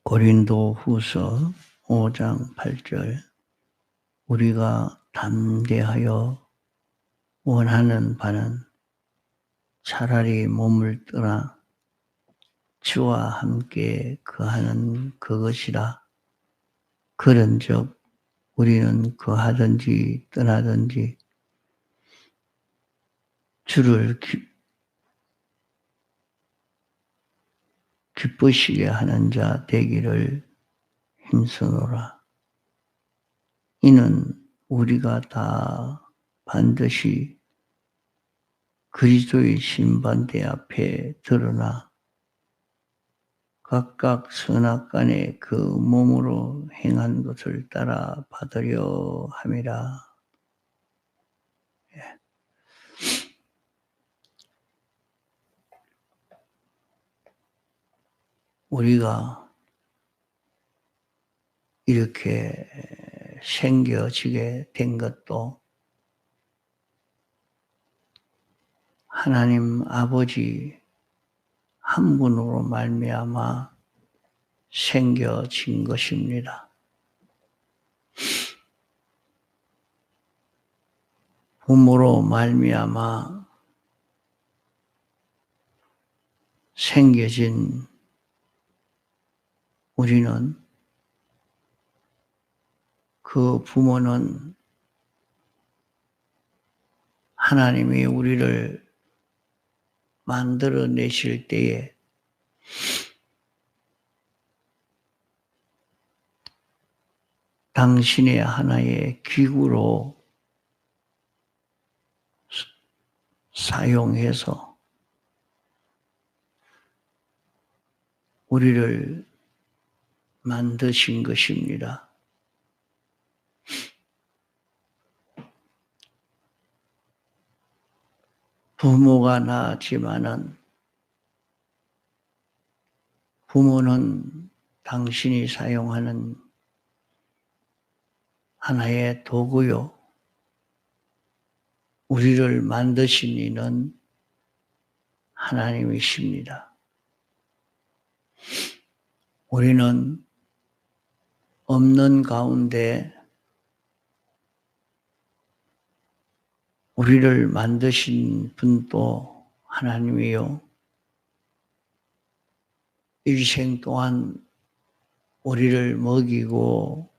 고린도후서 5장 8절 우리가 담대하여 원하는 바는 차라리 몸을 떠나 주와 함께 거하는 그것이라. 그런즉 우리는 거하든지 떠나든지 주를 기쁘시게 하는 자 되기를 힘쓰노라. 이는 우리가 다 반드시 그리스도의 심판대 앞에 드러나 각각 선악간에 그 몸으로 행한 것을 따라 받으려 함이라. 우리가 이렇게 생겨지게 된 것도 하나님 아버지 한 분으로 말미암아 생겨진 것입니다. 부모로 말미암아 생겨진 우리는 그 부모는 하나님이 우리를 만들어내실 때에 당신의 하나의 기구로 사용해서 우리를 만드신 것입니다. 부모가 낳았지만은 부모는 당신이 사용하는 하나의 도구요. 우리를 만드신 이는 하나님이십니다. 우리는 없는 가운데 우리를 만드신 분도 하나님이요. 일생 동안 우리를 먹이고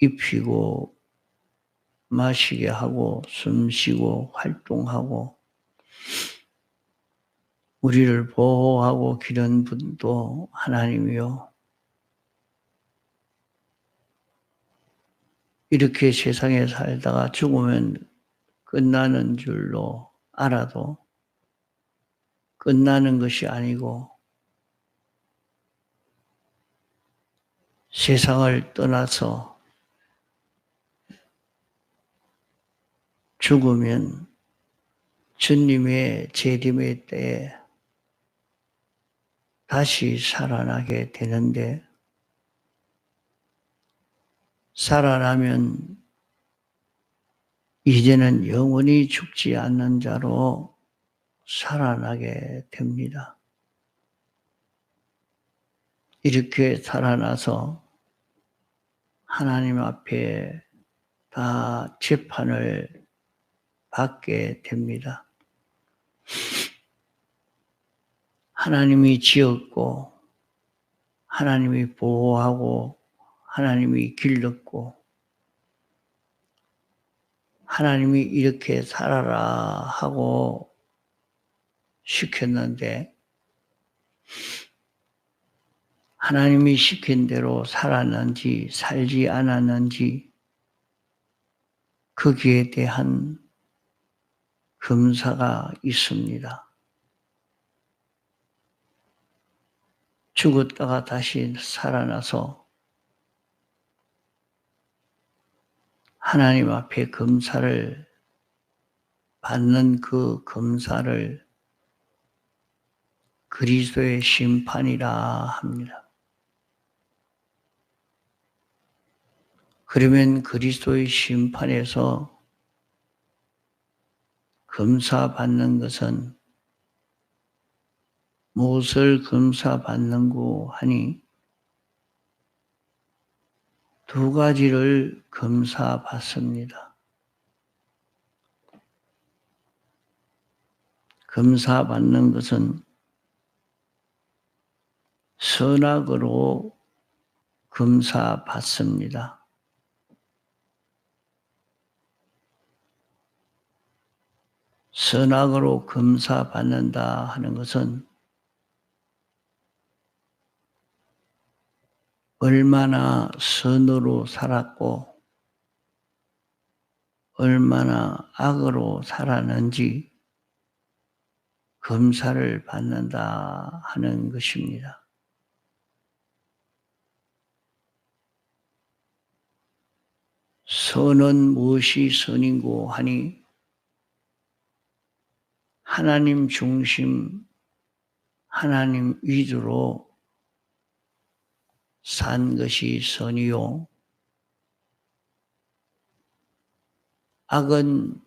입히고 마시게 하고 숨쉬고 활동하고 우리를 보호하고 기른 분도 하나님이요. 이렇게 세상에 살다가 죽으면 끝나는 줄로 알아도 끝나는 것이 아니고 세상을 떠나서 죽으면 주님의 재림의 때에 다시 살아나게 되는데 살아나면 이제는 영원히 죽지 않는 자로 살아나게 됩니다. 이렇게 살아나서 하나님 앞에 다 재판을 받게 됩니다. 하나님이 지었고 하나님이 보호하고 하나님이 길렀고 하나님이 이렇게 살아라 하고 시켰는데 하나님이 시킨 대로 살았는지 살지 않았는지 거기에 대한 검사가 있습니다. 죽었다가 다시 살아나서 하나님 앞에 검사를 받는 그 검사를 그리스도의 심판이라 합니다. 그러면 그리스도의 심판에서 검사받는 것은 무엇을 검사받는고 하니 두 가지를 검사받습니다. 검사받는 것은 선악으로 검사받습니다. 선악으로 검사받는다 하는 것은 얼마나 선으로 살았고 얼마나 악으로 살았는지 검사를 받는다 하는 것입니다. 선은 무엇이 선인고 하니 하나님 중심, 하나님 위주로 산 것이 선이요. 악은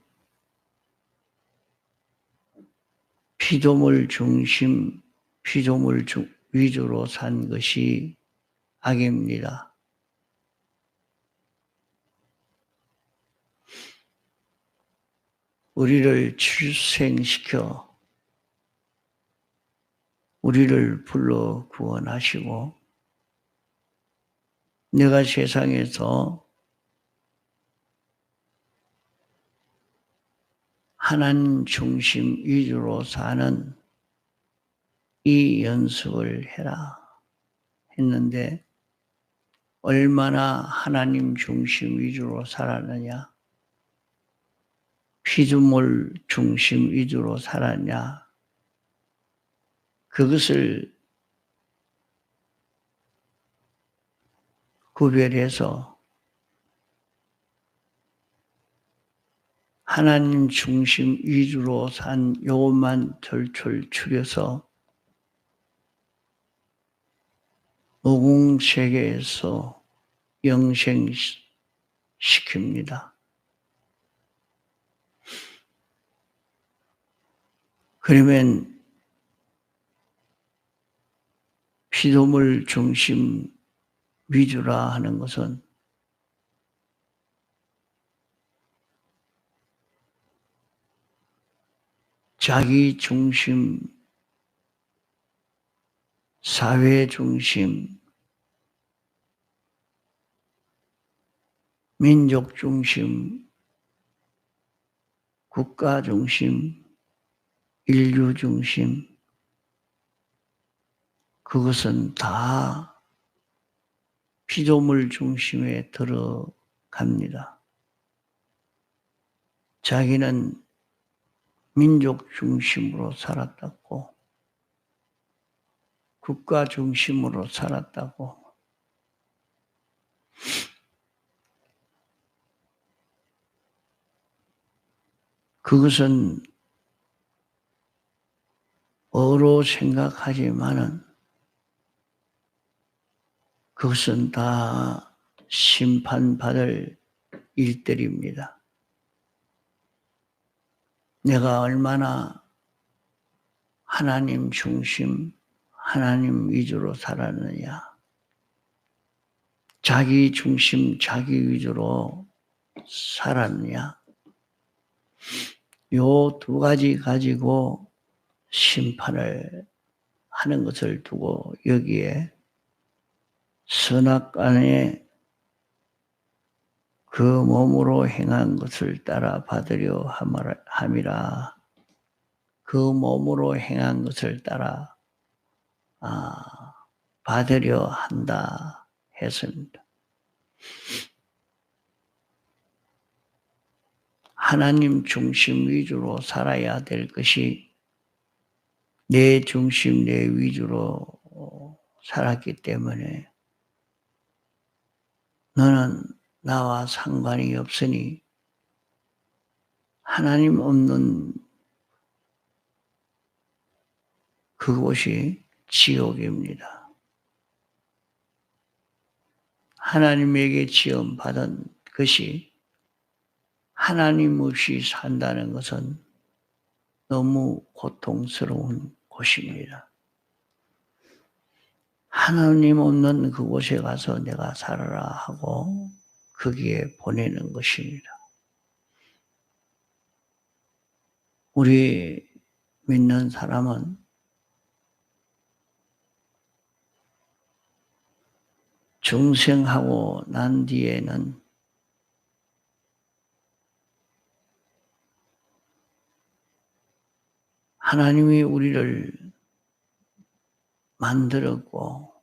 피조물 중심, 피조물 위주로 산 것이 악입니다. 우리를 출생시켜 우리를 불러 구원하시고 내가 세상에서 하나님 중심 위주로 사는 이 연습을 해라 했는데 얼마나 하나님 중심 위주로 살았느냐, 피조물 중심 위주로 살았냐, 그것을 구별해서 하나님 중심 위주로 산 요것만 덜덜 추려서 무궁세계에서 영생시킵니다. 그러면 피조물 중심 위주라 하는 것은 자기 중심, 사회 중심, 민족 중심, 국가 중심, 인류 중심, 그것은 다 피조물 중심에 들어갑니다. 자기는 민족 중심으로 살았다고, 국가 중심으로 살았다고, 그것은 어로 생각하지만은 그것은 다 심판받을 일들입니다. 내가 얼마나 하나님 중심, 하나님 위주로 살았느냐, 자기 중심, 자기 위주로 살았느냐, 요 두 가지 가지고 심판을 하는 것을 두고 여기에 선악간에 그 몸으로 행한 것을 따라 받으려 함이라. 그 몸으로 행한 것을 따라 받으려 한다 했습니다. 하나님 중심 위주로 살아야 될 것이 내 중심, 내 위주로 살았기 때문에 너는 나와 상관이 없으니 하나님 없는 그곳이 지옥입니다. 하나님에게 지음받은 것이 하나님 없이 산다는 것은 너무 고통스러운 곳입니다. 하나님 없는 그곳에 가서 내가 살아라 하고 거기에 보내는 것입니다. 우리 믿는 사람은 중생하고 난 뒤에는 하나님이 우리를 만들었고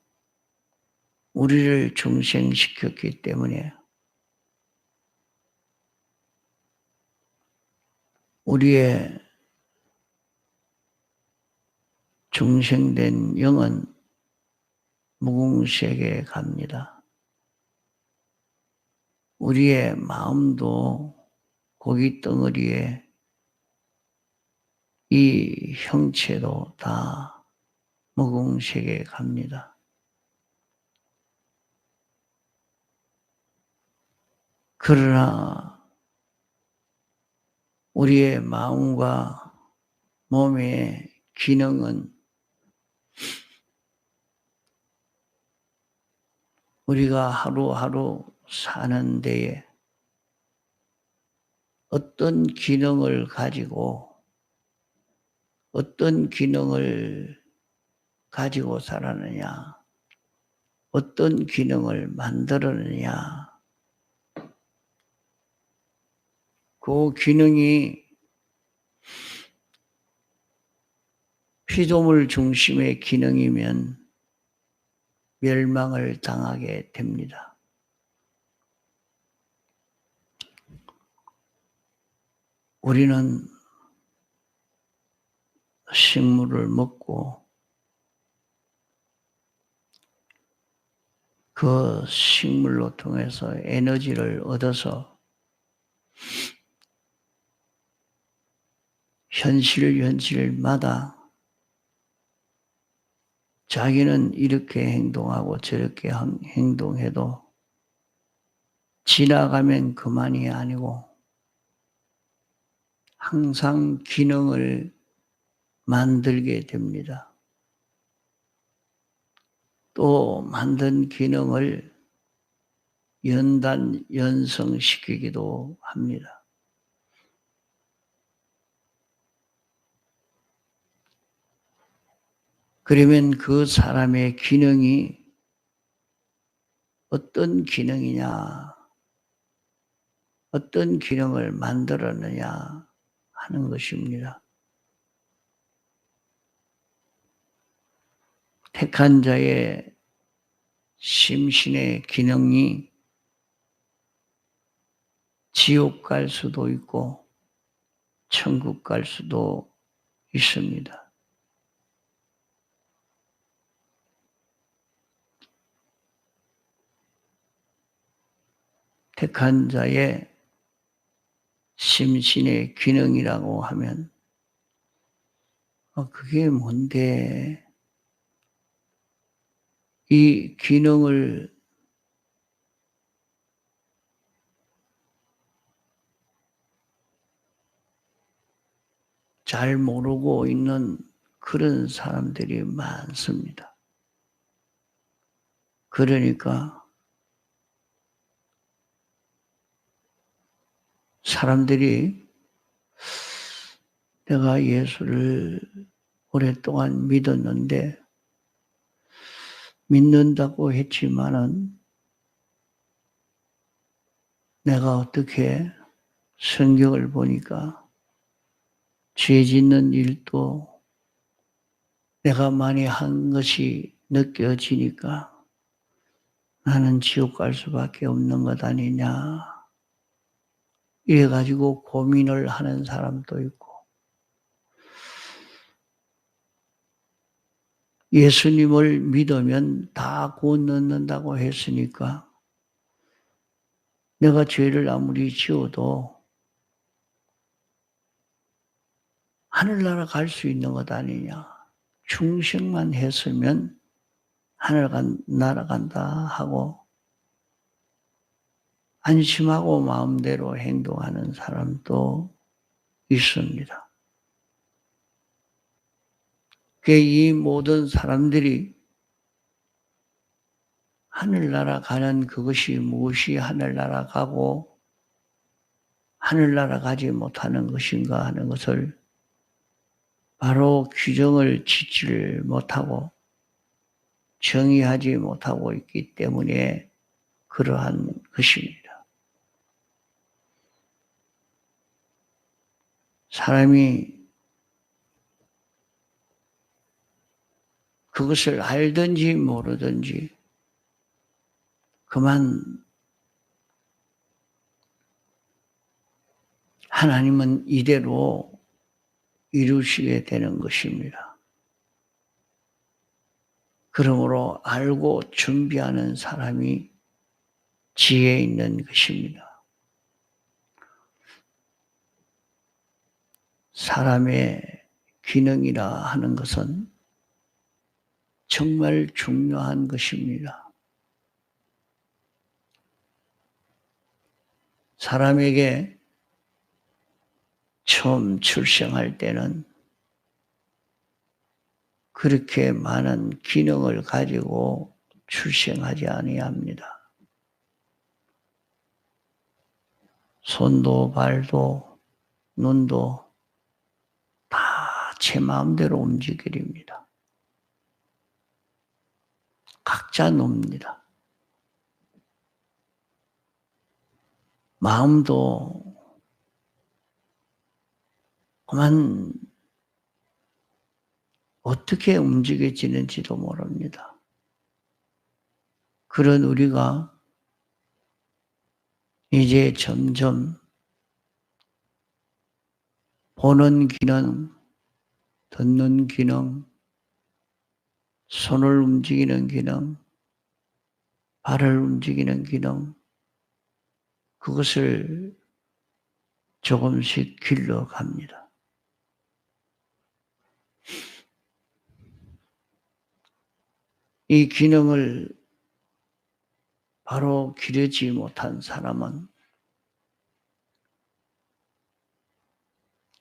우리를 중생시켰기 때문에 우리의 중생된 영은 무궁세계에 갑니다. 우리의 마음도 고기 덩어리에 이 형체도 다 무궁세계에 갑니다. 그러나 우리의 마음과 몸의 기능은 우리가 하루하루 사는 데에 어떤 기능을 가지고 살았느냐, 어떤 기능을 만들었느냐, 그 기능이 피조물 중심의 기능이면 멸망을 당하게 됩니다. 우리는 식물을 먹고 그 식물로 통해서 에너지를 얻어서 현실마다 자기는 이렇게 행동하고 저렇게 행동해도 지나가면 그만이 아니고 항상 기능을 만들게 됩니다. 또 만든 기능을 연성시키기도 합니다. 그러면 그 사람의 기능이 어떤 기능이냐, 어떤 기능을 만들었느냐 하는 것입니다. 택한 자의 심신의 기능이 지옥 갈 수도 있고 천국 갈 수도 있습니다. 택한 자의 심신의 기능이라고 하면 그게 뭔데? 이 기능을 잘 모르고 있는 그런 사람들이 많습니다. 그러니까 사람들이 내가 예수를 오랫동안 믿었는데 믿는다고 했지만은 내가 어떻게 성경을 보니까 죄 짓는 일도 내가 많이 한 것이 느껴지니까 나는 지옥 갈 수밖에 없는 것 아니냐. 이래가지고 고민을 하는 사람도 있고 예수님을 믿으면 다 구원 얻는다고 했으니까 내가 죄를 아무리 지어도 하늘나라 갈 수 있는 것 아니냐. 충성만 했으면 하늘나라 간다 하고 안심하고 마음대로 행동하는 사람도 있습니다. 이 모든 사람들이 하늘나라 가는 그것이 무엇이 하늘나라 가고 하늘나라 가지 못하는 것인가 하는 것을 바로 규정을 짓지를 못하고 정의하지 못하고 있기 때문에 그러한 것입니다. 사람이 그것을 알든지 모르든지 그만 하나님은 이대로 이루시게 되는 것입니다. 그러므로 알고 준비하는 사람이 지혜 있는 것입니다. 사람의 기능이라 하는 것은 정말 중요한 것입니다. 사람에게 처음 출생할 때는 그렇게 많은 기능을 가지고 출생하지 아니합니다. 손도 발도 눈도 다 제 마음대로 움직이립니다. 각자 놉니다. 마음도 그만 어떻게 움직여지는지도 모릅니다. 그런 우리가 이제 점점 보는 기능, 듣는 기능, 손을 움직이는 기능, 발을 움직이는 기능, 그것을 조금씩 길러갑니다. 이 기능을 바로 기르지 못한 사람은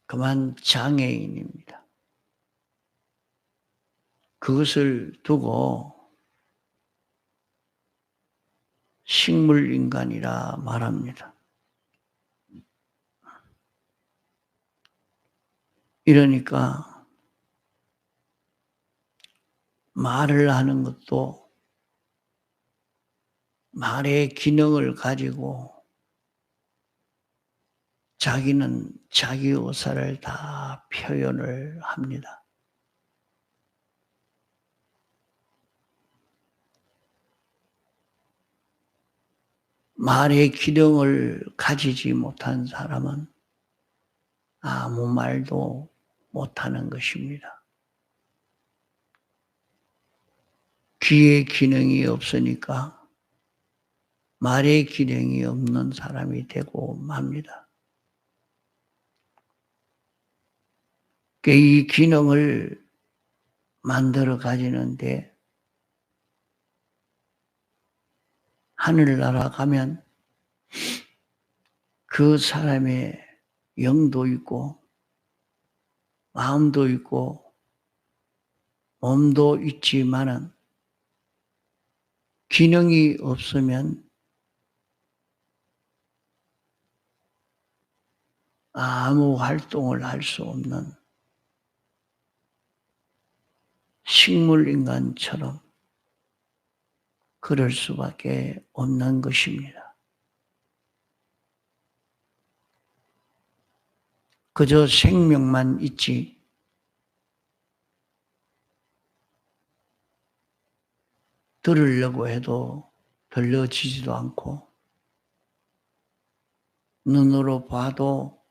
그만 장애인입니다. 그것을 두고 식물인간이라 말합니다. 이러니까 말을 하는 것도 말의 기능을 가지고 자기는 자기 의사를 다 표현을 합니다. 말의 기능을 가지지 못한 사람은 아무 말도 못하는 것입니다. 귀의 기능이 없으니까 말의 기능이 없는 사람이 되고 맙니다. 이 기능을 만들어 가지는데 하늘나라 가면 그 사람의 영도 있고 마음도 있고 몸도 있지만은 기능이 없으면 아무 활동을 할 수 없는 식물인간처럼 그럴 수밖에 없는 것입니다. 그저 생명만 있지 들으려고 해도 들려지지도 않고 눈으로 봐도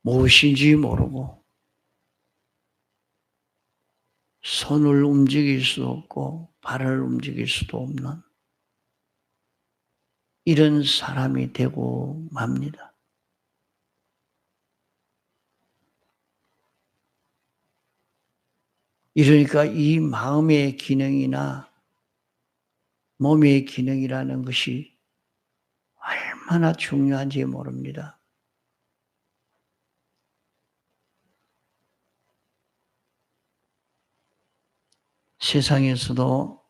무엇인지 모르고 손을 움직일 수 없고 발을 움직일 수도 없는 이런 사람이 되고 맙니다. 이러니까 이 마음의 기능이나 몸의 기능이라는 것이 얼마나 중요한지 모릅니다. 세상에서도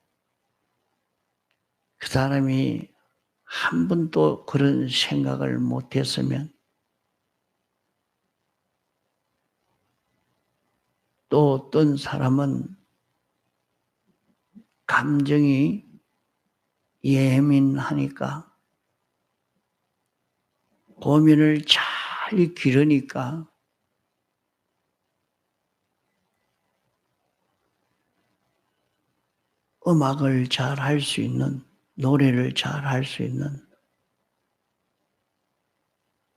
사람이 한 번도 그런 생각을 못했으면 또 어떤 사람은 감정이 예민하니까 고민을 잘 기르니까 음악을 잘 할 수 있는, 노래를 잘 할 수 있는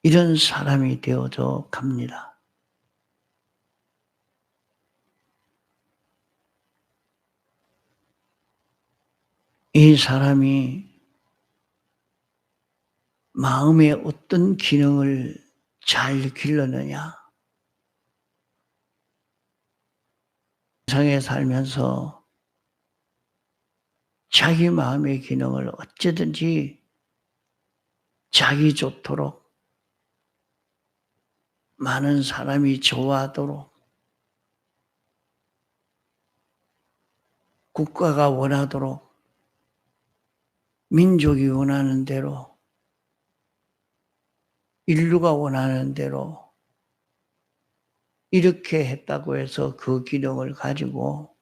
이런 사람이 되어져 갑니다. 이 사람이 마음의 어떤 기능을 잘 길러느냐. 세상에 살면서 자기 마음의 기능을 어찌든지 자기 좋도록 많은 사람이 좋아하도록 국가가 원하도록 민족이 원하는 대로 인류가 원하는 대로 이렇게 했다고 해서 그 기능을 가지고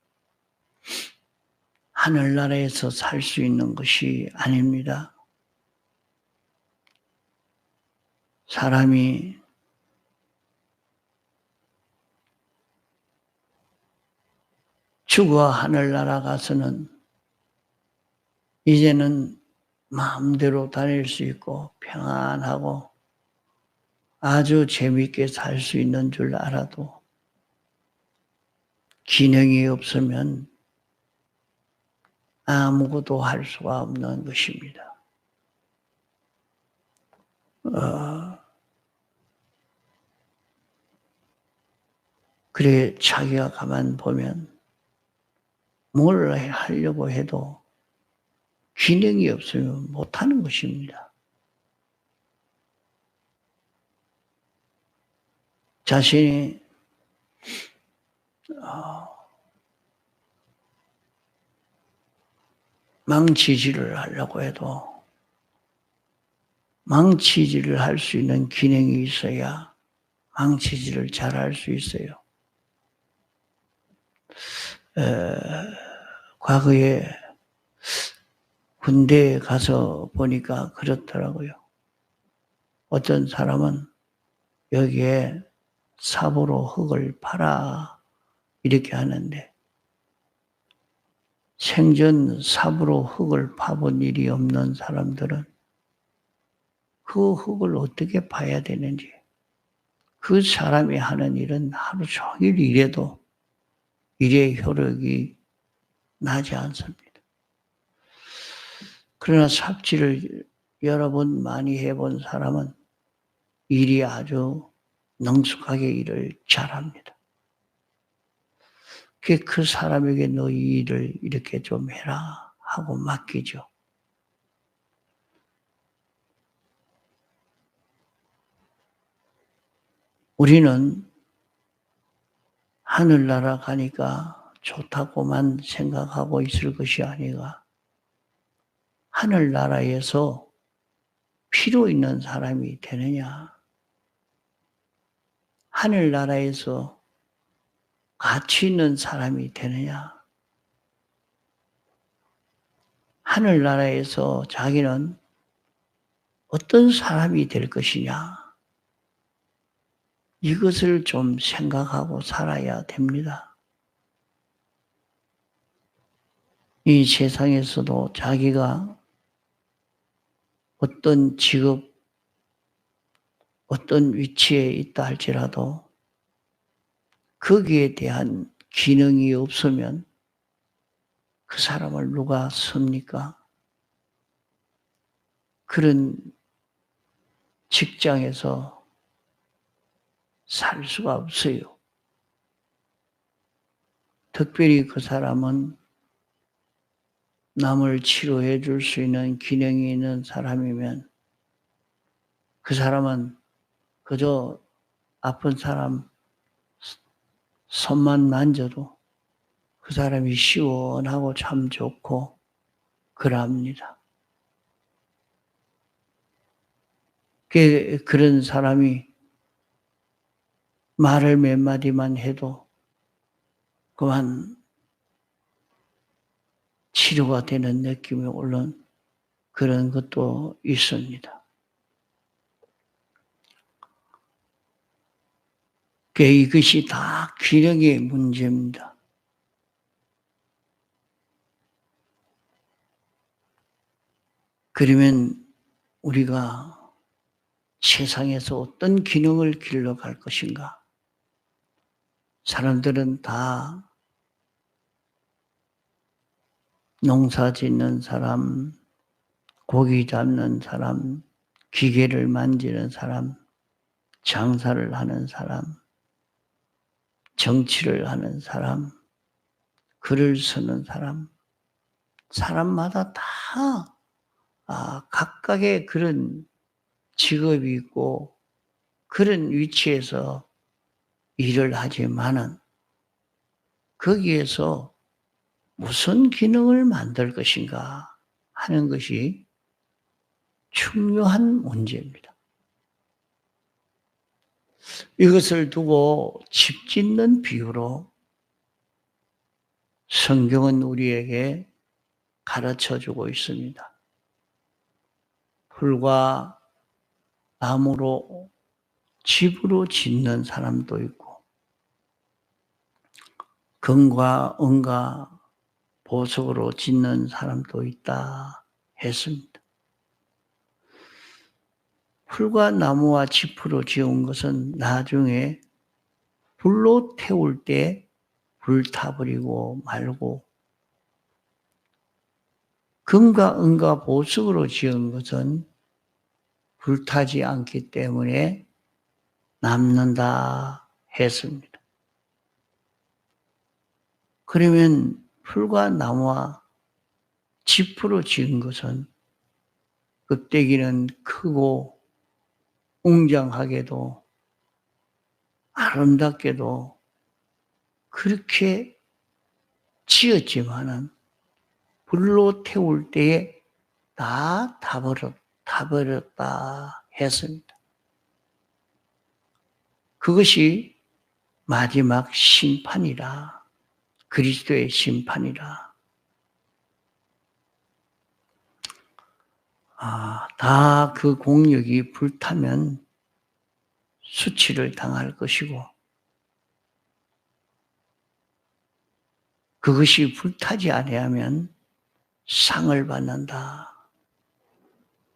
하늘나라에서 살 수 있는 것이 아닙니다. 사람이 죽어 하늘나라 가서는 이제는 마음대로 다닐 수 있고 평안하고 아주 재미있게 살 수 있는 줄 알아도 기능이 없으면 아무것도 할 수가 없는 것입니다. 그래 자기가 가만 보면 뭘 하려고 해도 기능이 없으면 못하는 것입니다. 자신이 망치질을 하려고 해도 망치질을 할 수 있는 기능이 있어야 망치질을 잘 할 수 있어요. 과거에 군대에 가서 보니까 그렇더라고요. 어떤 사람은 여기에 삽으로 흙을 파라 이렇게 하는데 생전 삽으로 흙을 파본 일이 없는 사람들은 그 흙을 어떻게 파야 되는지 그 사람이 하는 일은 하루 종일 일해도 일의 효력이 나지 않습니다. 그러나 삽질을 여러 번 많이 해본 사람은 일이 아주 능숙하게 일을 잘합니다. 그 사람에게 너 이 일을 이렇게 좀 해라 하고 맡기죠. 우리는 하늘나라 가니까 좋다고만 생각하고 있을 것이 아니라 하늘나라에서 필요 있는 사람이 되느냐. 하늘나라에서 가치 있는 사람이 되느냐. 하늘나라에서 자기는 어떤 사람이 될 것이냐. 이것을 좀 생각하고 살아야 됩니다. 이 세상에서도 자기가 어떤 직업, 어떤 위치에 있다 할지라도 거기에 대한 기능이 없으면 그 사람을 누가 섭니까? 그런 직장에서 살 수가 없어요. 특별히 그 사람은 남을 치료해 줄 수 있는 기능이 있는 사람이면 그 사람은 그저 아픈 사람 손만 만져도 그 사람이 시원하고 참 좋고 그럽니다. 그런 사람이 말을 몇 마디만 해도 그만 치료가 되는 느낌이 오는 그런 것도 있습니다. 이것이 다 균형의 문제입니다. 그러면 우리가 세상에서 어떤 균형을 길러갈 것인가? 사람들은 다 농사 짓는 사람, 고기 잡는 사람, 기계를 만지는 사람, 장사를 하는 사람, 정치를 하는 사람, 글을 쓰는 사람, 사람마다 다 각각의 그런 직업이 있고 그런 위치에서 일을 하지만은 거기에서 무슨 기능을 만들 것인가 하는 것이 중요한 문제입니다. 이것을 두고 집 짓는 비유로 성경은 우리에게 가르쳐 주고 있습니다. 풀과 나무로 집으로 짓는 사람도 있고 금과 은과 보석으로 짓는 사람도 있다 했습니다. 풀과 나무와 짚으로 지은 것은 나중에 불로 태울 때 불타버리고 말고 금과 은과 보석으로 지은 것은 불타지 않기 때문에 남는다 했습니다. 그러면 풀과 나무와 짚으로 지은 것은 껍데기는 크고 웅장하게도 아름답게도 그렇게 지었지만은 불로 태울 때에 다 타버렸다 했습니다. 그것이 마지막 심판이라, 그리스도의 심판이라. 다 그 공력이 불타면 수치를 당할 것이고 그것이 불타지 아니하면 상을 받는다.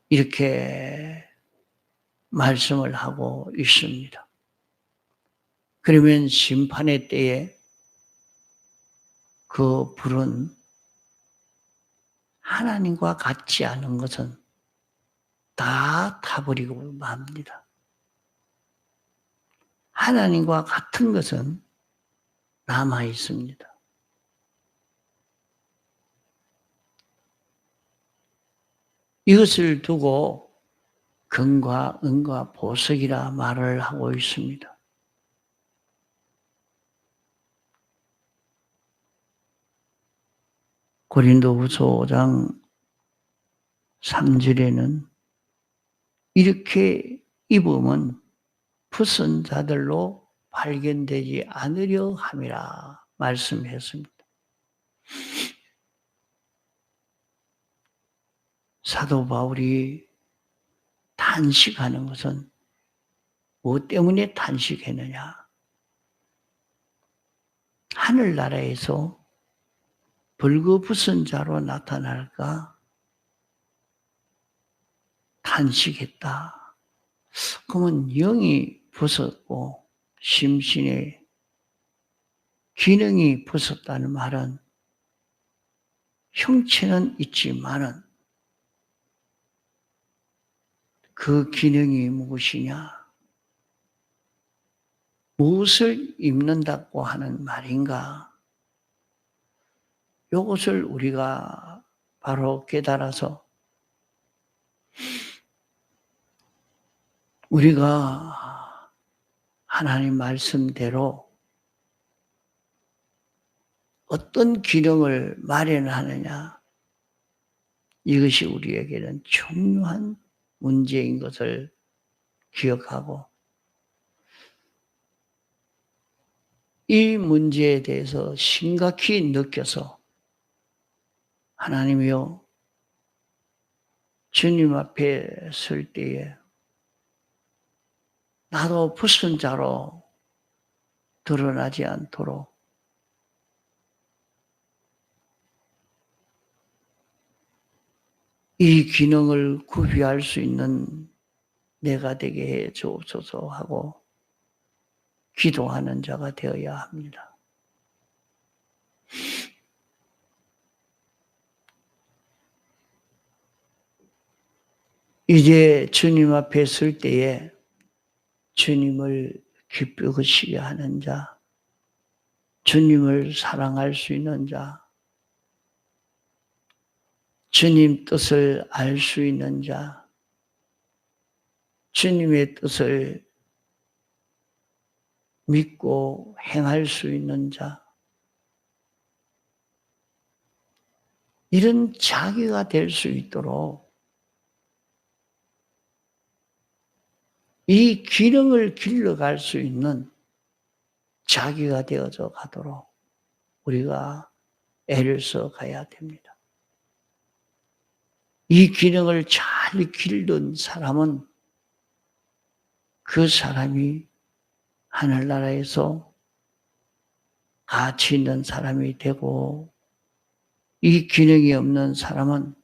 이렇게 말씀을 하고 있습니다. 그러면 심판의 때에 그 불은 하나님과 같지 않은 것은 다 타버리고 맙니다. 하나님과 같은 것은 남아 있습니다. 이것을 두고 금과 은과 보석이라 말을 하고 있습니다. 고린도후서 5장 3절에는 이렇게 입으면 부순 자들로 발견되지 않으려 함이라 말씀했습니다. 사도 바울이 탄식하는 것은 무엇 때문에 탄식했느냐? 하늘나라에서 벌거벗은 자로 나타날까 탄식했다. 그러면 영이 벗었고 심신의 기능이 벗었다는 말은 형체는 있지만은 그 기능이 무엇이냐? 무엇을 입는다고 하는 말인가? 이것을 우리가 바로 깨달아서 우리가 하나님 말씀대로 어떤 기능을 마련하느냐, 이것이 우리에게는 중요한 문제인 것을 기억하고 이 문제에 대해서 심각히 느껴서 하나님이여 주님 앞에 설 때에 나도 불순자로 드러나지 않도록 이 기능을 구비할 수 있는 내가 되게 해 주옵소서 하고 기도하는 자가 되어야 합니다. 이제 주님 앞에 설 때에 주님을 기쁘시게 하는 자, 주님을 사랑할 수 있는 자, 주님 뜻을 알 수 있는 자, 주님의 뜻을 믿고 행할 수 있는 자, 이런 자기가 될 수 있도록 이 기능을 길러갈 수 있는 자기가 되어져 가도록 우리가 애를 써 가야 됩니다. 이 기능을 잘 기른 사람은 그 사람이 하늘나라에서 가치 있는 사람이 되고 이 기능이 없는 사람은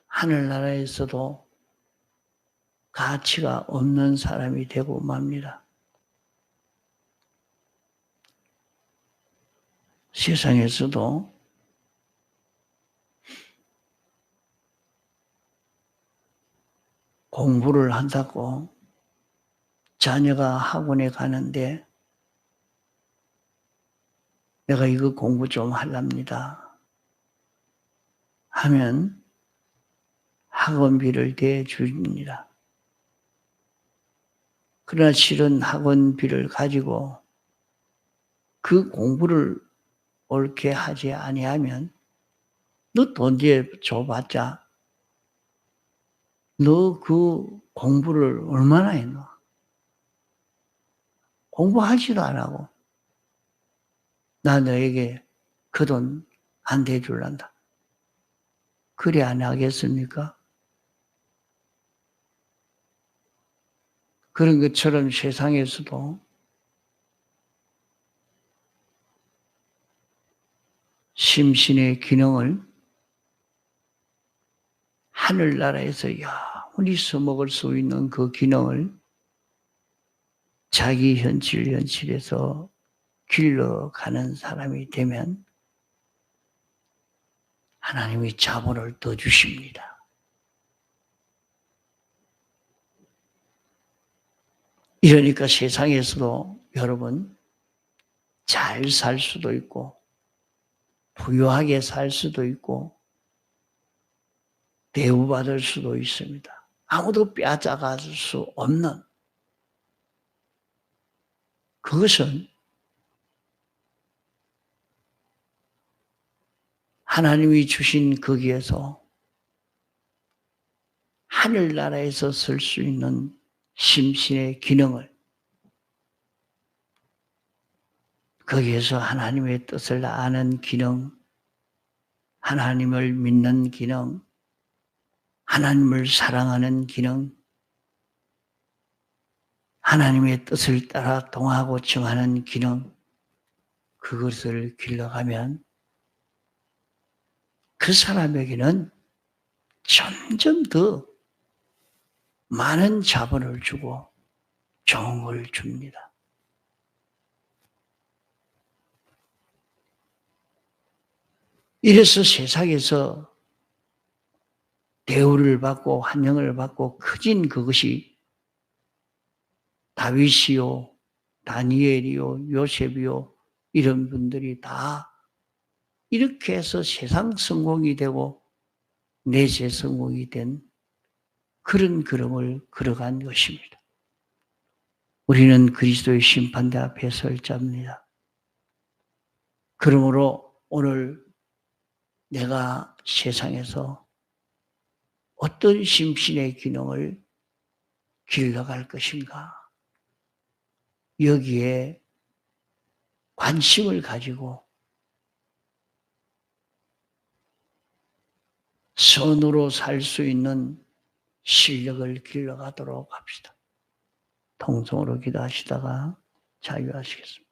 하늘나라에서도 가치가 없는 사람이 되고 맙니다. 세상에서도 공부를 한다고 자녀가 학원에 가는데 내가 이거 공부 좀 하랍니다 하면 학원비를 대줍니다. 그러나 실은 학원비를 가지고 그 공부를 옳게 하지 아니하면 너 돈 줘봤자 너 그 공부를 얼마나 했노? 공부하지도 안 하고 나 너에게 그 돈 안 대줄란다. 그래 안 하겠습니까? 그런 것처럼 세상에서도 심신의 기능을 하늘나라에서 영원히 써먹을 수 있는 그 기능을 자기 현실에서 길러가는 사람이 되면 하나님이 자본을 더 주십니다. 이러니까 세상에서도 여러분 잘 살 수도 있고 부유하게 살 수도 있고 대우받을 수도 있습니다. 아무도 빼앗아갈 수 없는 그것은 하나님이 주신 거기에서 하늘나라에서 쓸 수 있는 심신의 기능을 거기에서 하나님의 뜻을 아는 기능, 하나님을 믿는 기능, 하나님을 사랑하는 기능, 하나님의 뜻을 따라 동하고 정하는 기능, 그것을 길러가면 그 사람에게는 점점 더 많은 자본을 주고 좋은 걸 줍니다. 이래서 세상에서 대우를 받고 환영을 받고 커진 그것이 다윗이요, 다니엘이요, 요셉이요 이런 분들이 다 이렇게 해서 세상 성공이 되고 내세 성공이 된 그런 걸음을 걸어간 것입니다. 우리는 그리스도의 심판대 앞에 설 자입니다. 그러므로 오늘 내가 세상에서 어떤 심신의 기능을 길러갈 것인가? 여기에 관심을 가지고 선으로 살 수 있는 실력을 길러가도록 합시다. 통성으로 기도하시다가 자유하시겠습니다.